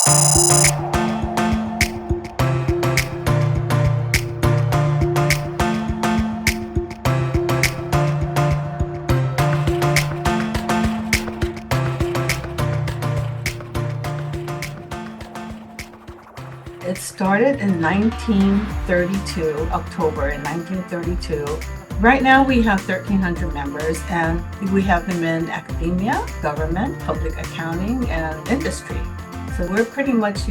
It started in 1932, October in 1932. Right now we have 1,300 members, and we have them in academia, government, public accounting, and industry. So we're pretty much,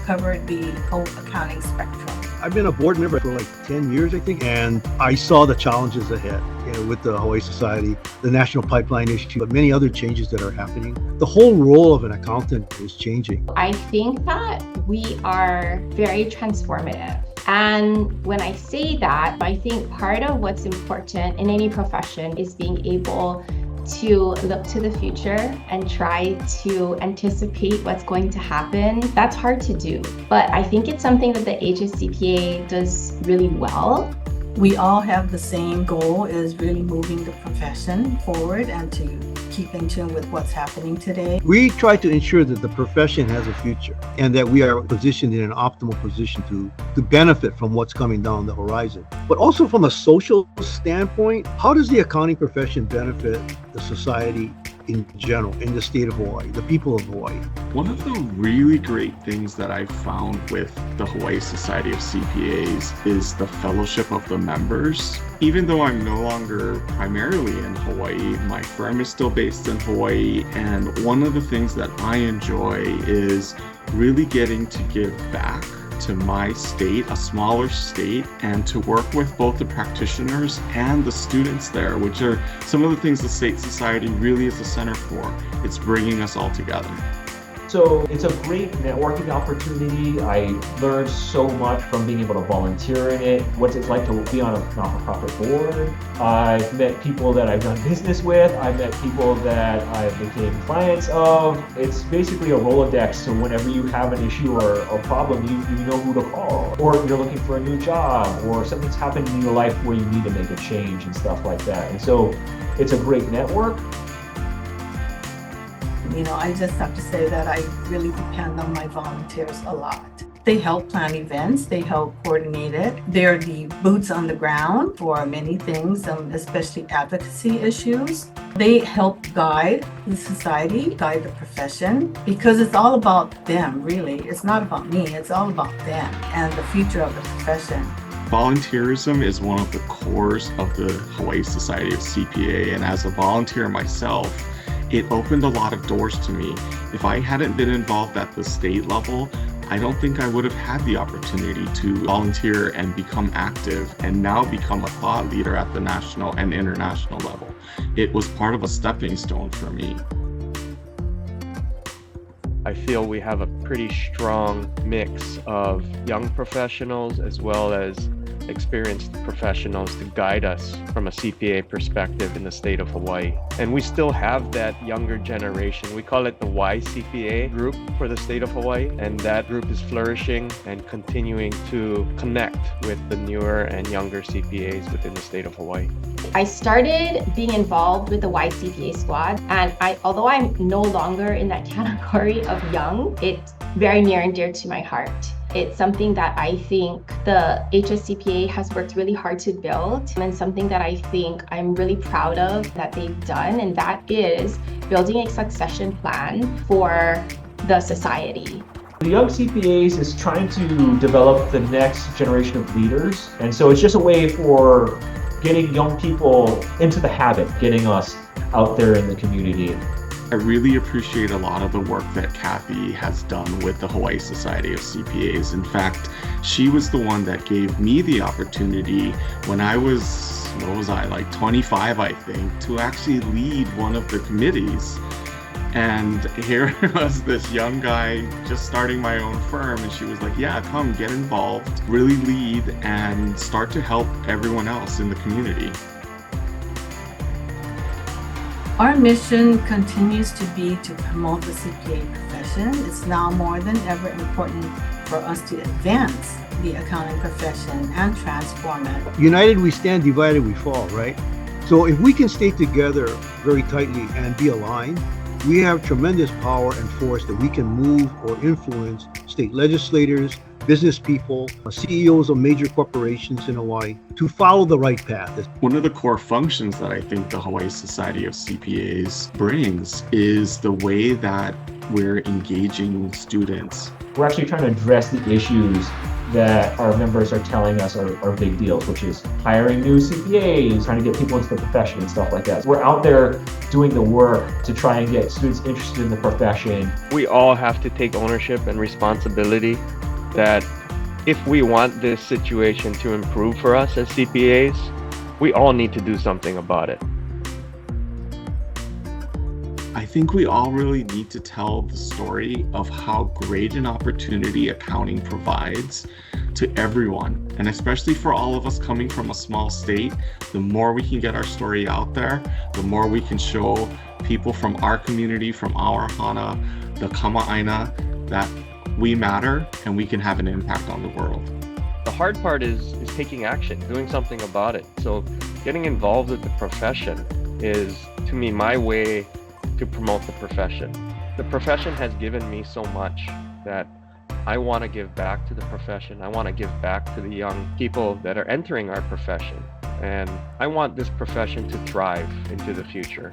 covered the whole accounting spectrum. I've been a board member for like 10 years, I think, and I saw the challenges ahead, with the Hawaii Society, the national pipeline issue, but many other changes that are happening. The whole role of an accountant is changing. I think that we are very transformative. And when I say that, I think part of what's important in any profession is being able to look to the future and try to anticipate what's going to happen. That's hard to do, but I think it's something that the HSCPA does really well. We all have the same goal, is really moving the profession forward and to keep in tune with what's happening today. We try to ensure that the profession has a future and that we are positioned in an optimal position to benefit from what's coming down the horizon. But also from a social standpoint, how does the accounting profession benefit the society in general, in the state of Hawaii, the people of Hawaii? One of the really great things that I've found with the Hawaii Society of CPAs is the fellowship of the members. Even though I'm no longer primarily in Hawaii, my firm is still based in Hawaii, and one of the things that I enjoy is really getting to give back to my state, a smaller state, and to work with both the practitioners and the students there, which are some of the things the State Society really is the center for. It's bringing us all together. So it's a great networking opportunity. I learned so much from being able to volunteer in it, what it's like to be on a not-for-profit board. I've met people that I've done business with. I've met people that I've became clients of. It's basically a Rolodex, so whenever you have an issue or a problem, you know who to call. Or you're looking for a new job, or something's happened in your life where you need to make a change and stuff like that. And so it's a great network. I just have to say that I really depend on my volunteers a lot. They help plan events, they help coordinate it. They're the boots on the ground for many things, especially advocacy issues. They help guide the society, guide the profession, because it's all about them, really. It's not about me, it's all about them and the future of the profession. Volunteerism is one of the cores of the Hawaii Society of CPA, and as a volunteer myself, it opened a lot of doors to me. If I hadn't been involved at the state level, I don't think I would have had the opportunity to volunteer and become active and now become a thought leader at the national and international level. It was part of a stepping stone for me. I feel we have a pretty strong mix of young professionals as well as experienced professionals to guide us from a CPA perspective in the state of Hawaii. And we still have that younger generation. We call it the YCPA group for the state of Hawaii. And that group is flourishing and continuing to connect with the newer and younger CPAs within the state of Hawaii. I started being involved with the YCPA squad, and although I'm no longer in that category of young, it's very near and dear to my heart. It's something that I think the HSCPA has worked really hard to build, and something that I think I'm really proud of that they've done, and that is building a succession plan for the society. The Young CPAs is trying to develop the next generation of leaders, and so it's just a way for getting young people into the habit, getting us out there in the community. I really appreciate a lot of the work that Kathy has done with the Hawaii Society of CPAs. In fact, she was the one that gave me the opportunity when I was, like 25, I think, to actually lead one of the committees. And here was this young guy just starting my own firm, and she was like, yeah, come get involved, really lead, and start to help everyone else in the community. Our mission continues to be to promote the CPA profession. It's now more than ever important for us to advance the accounting profession and transform it. United we stand, divided we fall, right? So if we can stay together very tightly and be aligned, we have tremendous power and force that we can move or influence state legislators, business people, CEOs of major corporations in Hawaii to follow the right path. One of the core functions that I think the Hawaii Society of CPAs brings is the way that we're engaging students. We're actually trying to address the issues that our members are telling us are big deals, which is hiring new CPAs, trying to get people into the profession and stuff like that. We're out there doing the work to try and get students interested in the profession. We all have to take ownership and responsibility that if we want this situation to improve for us as CPAs, we all need to do something about it. I think we all really need to tell the story of how great an opportunity accounting provides to everyone, and especially for all of us coming from a small state. The more we can get our story out there, the more we can show people from our community, from our hana, the kama'aina, that we matter and we can have an impact on the world. The hard part is taking action, doing something about it. So getting involved with the profession is, to me, my way to promote the profession. The profession has given me so much that I want to give back to the profession. I want to give back to the young people that are entering our profession. And I want this profession to thrive into the future.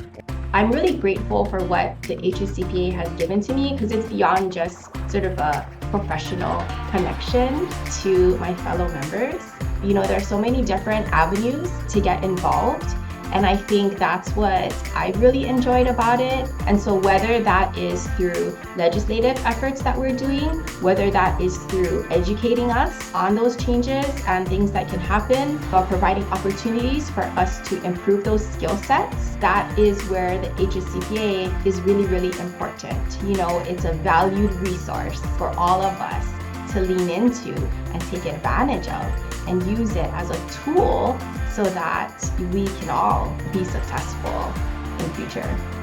I'm really grateful for what the HSCPA has given to me, because it's beyond just sort of a professional connection to my fellow members. You know, there are so many different avenues to get involved, and I think that's what I really enjoyed about it. And so whether that is through legislative efforts that we're doing, whether that is through educating us on those changes and things that can happen, or providing opportunities for us to improve those skill sets, that is where the HSCPA is really, really important. You know, it's a valued resource for all of us to lean into and take advantage of and use it as a tool so that we can all be successful in the future.